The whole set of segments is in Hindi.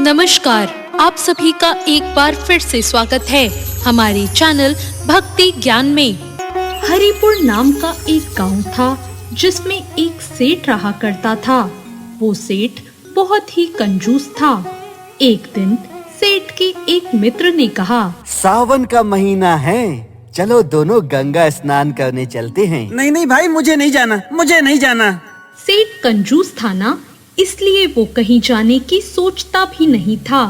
नमस्कार, आप सभी का एक बार फिर से स्वागत है हमारे चैनल भक्ति ज्ञान में। हरिपुर नाम का एक गांव था जिसमें एक सेठ रहा करता था। वो सेठ बहुत ही कंजूस था। एक दिन सेठ के एक मित्र ने कहा, सावन का महीना है, चलो दोनों गंगा स्नान करने चलते हैं। नहीं नहीं भाई, मुझे नहीं जाना। सेठ कंजूस था ना, इसलिए वो कहीं जाने की सोचता भी नहीं था।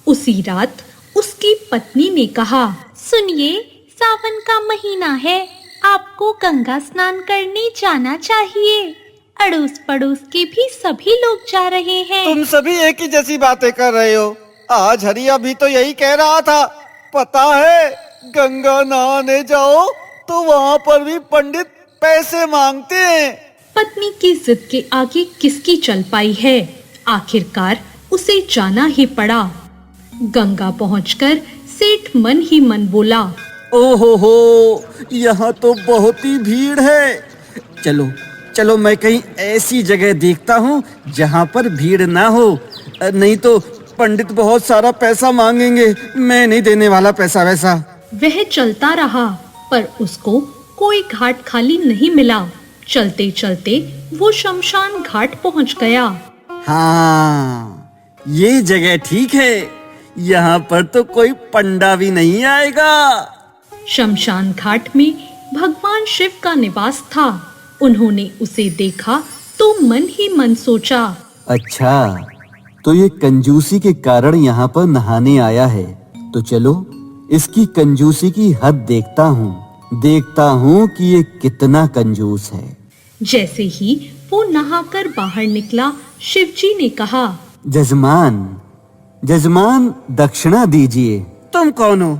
उसी रात उसकी पत्नी ने कहा, सुनिए, सावन का महीना है, आपको गंगा स्नान करने जाना चाहिए। अड़ोस पड़ोस के भी सभी लोग जा रहे हैं। तुम सभी एक ही जैसी बातें कर रहे हो। आज हरिया भी तो यही कह रहा था। पता है, गंगा नहाने जाओ तो वहाँ पर भी पंडित पैसे मांगते हैं। पत्नी की जिद के आगे किसकी चल पाई है। आखिरकार उसे जाना ही पड़ा। गंगा पहुंचकर सेठ मन ही मन बोला, ओहो, यहाँ तो बहुत ही भीड़ है। चलो मैं कहीं ऐसी जगह देखता हूँ जहाँ पर भीड़ ना हो, नहीं तो पंडित बहुत सारा पैसा मांगेंगे। मैं नहीं देने वाला पैसा वैसा। वह चलता रहा पर उसको कोई घाट खाली नहीं मिला। चलते चलते वो शमशान घाट पहुंच गया। हाँ, ये जगह ठीक है। यहाँ पर तो कोई पंडा भी नहीं आएगा। शमशान घाट में भगवान शिव का निवास था। उन्होंने उसे देखा तो मन ही मन सोचा, अच्छा, तो ये कंजूसी के कारण यहाँ पर नहाने आया है। तो चलो इसकी कंजूसी की हद देखता हूँ कि ये कितना कंजूस है। जैसे ही वो नहाकर बाहर निकला, शिवजी ने कहा, जजमान दक्षिणा दीजिए। तुम कौन हो?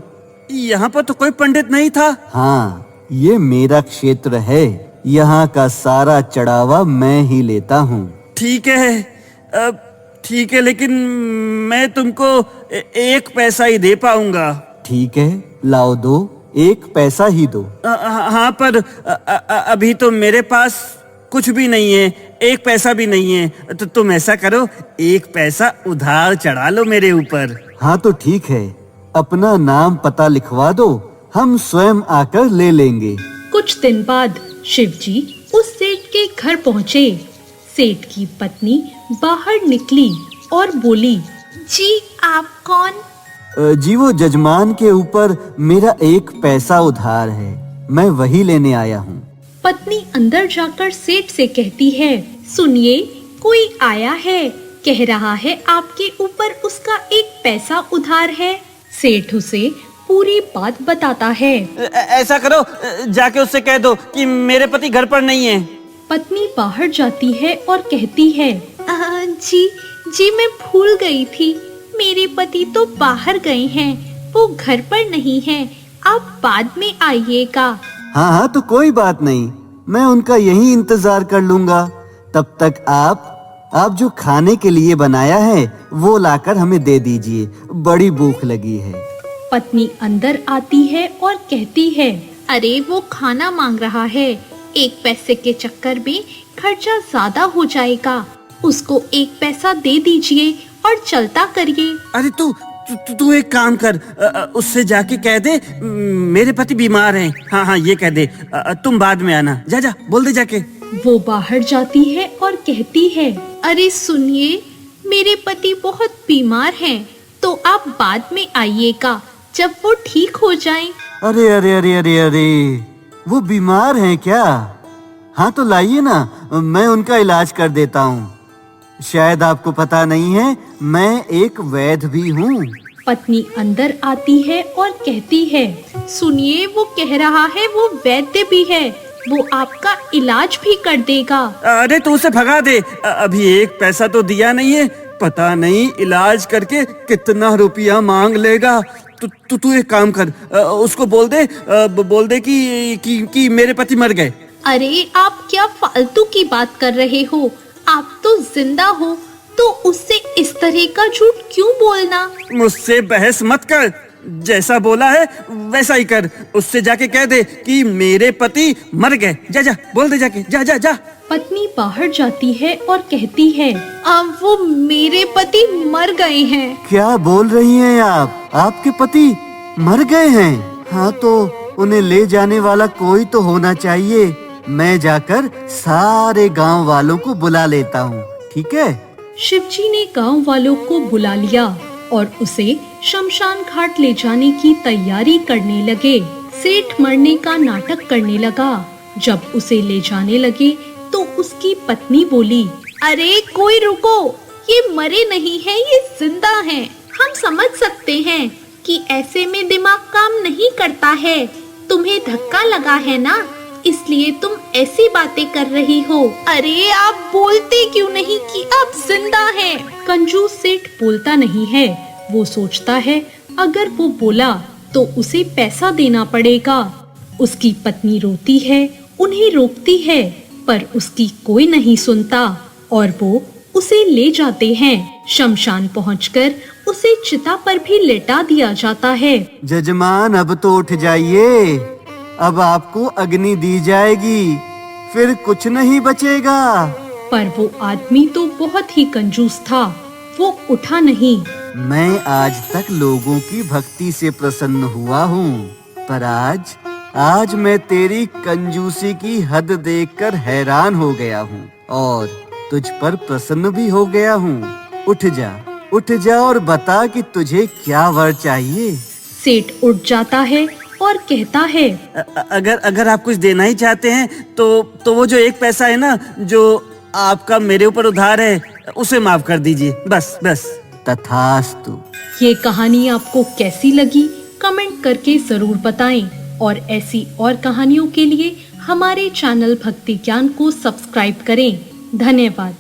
यहाँ पर तो कोई पंडित नहीं था। हाँ, ये मेरा क्षेत्र है, यहाँ का सारा चढ़ावा मैं ही लेता हूँ। ठीक है, लेकिन मैं तुमको एक पैसा ही दे पाऊंगा। ठीक है, लाओ दो, एक पैसा ही दो। हाँ, पर अभी तो मेरे पास कुछ भी नहीं है, एक पैसा भी नहीं है। तो तुम ऐसा करो, एक पैसा उधार चढ़ा लो मेरे ऊपर। हाँ तो ठीक है, अपना नाम पता लिखवा दो, हम स्वयं आकर ले लेंगे। कुछ दिन बाद शिवजी उस सेठ के घर पहुँचे। सेठ की पत्नी बाहर निकली और बोली, जी आप कौन? जी वो जजमान के ऊपर मेरा एक पैसा उधार है, मैं वही लेने आया हूँ। पत्नी अंदर जाकर सेठ से कहती है, सुनिए, कोई आया है, कह रहा है आपके ऊपर उसका एक पैसा उधार है। सेठ उसे पूरी बात बताता है। ऐसा करो, जाके उससे कह दो कि मेरे पति घर पर नहीं है। पत्नी बाहर जाती है और कहती है, जी मैं भूल गई थी, मेरे पति तो बाहर गए हैं, वो घर पर नहीं है, आप बाद में आइएगा। हाँ, तो कोई बात नहीं, मैं उनका यही इंतजार कर लूंगा। तब तक आप जो खाने के लिए बनाया है वो लाकर हमें दे दीजिए, बड़ी भूख लगी है। पत्नी अंदर आती है और कहती है, अरे वो खाना मांग रहा है, एक पैसे के चक्कर में खर्चा ज्यादा हो जाएगा, उसको एक पैसा दे दीजिए और चलता करिए। अरे तू एक काम कर, उससे जाके कह दे मेरे पति बीमार हैं। हाँ, ये कह दे, तुम बाद में आना। जा बोल दे जाके। वो बाहर जाती है और कहती है, अरे सुनिए, मेरे पति बहुत बीमार हैं, तो आप बाद में आइएगा जब वो ठीक हो जाएं। अरे, वो बीमार हैं क्या? हाँ तो लाइए ना, मैं उनका इलाज कर देता हूँ। शायद आपको पता नहीं है, मैं एक वैद्य भी हूँ। पत्नी अंदर आती है और कहती है, सुनिए, वो कह रहा है वो वैद्य भी है, वो आपका इलाज भी कर देगा। अरे तू उसे भगा दे, अभी एक पैसा तो दिया नहीं है, पता नहीं इलाज करके कितना रुपया मांग लेगा। तू एक काम कर, उसको बोल दे कि मेरे पति मर गए। अरे आप क्या फालतू की बात कर रहे हो? आप तो जिंदा हो, तो उससे इस तरह का झूठ क्यों बोलना? मुझसे बहस मत कर, जैसा बोला है वैसा ही कर। उससे जाके कह दे कि मेरे पति मर गए। जा जा बोल दे जाके, जा जा जा। पत्नी बाहर जाती है और कहती है, वो मेरे पति मर गए हैं। क्या बोल रही हैं आप? आपके पति मर गए हैं? हाँ तो उन्हें ले जाने वाला कोई तो होना चाहिए। मैं जाकर सारे गांव वालों को बुला लेता हूँ, ठीक है? शिवजी ने गांव वालों को बुला लिया और उसे शमशान घाट ले जाने की तैयारी करने लगे। सेठ मरने का नाटक करने लगा। जब उसे ले जाने लगे तो उसकी पत्नी बोली, अरे कोई रुको, ये मरे नहीं हैं, ये जिंदा हैं। हम समझ सकते हैं कि ऐसे में दिमाग काम नहीं करता है। तुम्हें धक्का लगा है ना, इसलिए तुम ऐसी बातें कर रही हो। अरे आप बोलते क्यों नहीं कि आप जिंदा हैं? कंजूस सेठ बोलता नहीं है। वो सोचता है अगर वो बोला तो उसे पैसा देना पड़ेगा। उसकी पत्नी रोती है, उन्हें रोकती है, पर उसकी कोई नहीं सुनता और वो उसे ले जाते हैं। शमशान पहुंचकर उसे चिता पर भी लेटा दिया जाता है। जजमान अब तो उठ जाइए, अब आपको अग्नि दी जाएगी, फिर कुछ नहीं बचेगा। पर वो आदमी तो बहुत ही कंजूस था, वो उठा नहीं। मैं आज तक लोगों की भक्ति से प्रसन्न हुआ हूँ, पर आज मैं तेरी कंजूसी की हद देखकर हैरान हो गया हूँ और तुझ पर प्रसन्न भी हो गया हूँ। उठ जा और बता कि तुझे क्या वर चाहिए। सेठ उठ जाता है और कहता है, अगर आप कुछ देना ही चाहते हैं तो वो जो 1 पैसा है ना, जो आपका मेरे ऊपर उधार है, उसे माफ कर दीजिए। बस। तथास्तु। ये कहानी आपको कैसी लगी कमेंट करके जरूर बताएं और ऐसी और कहानियों के लिए हमारे चैनल भक्ति ज्ञान को सब्सक्राइब करें। धन्यवाद।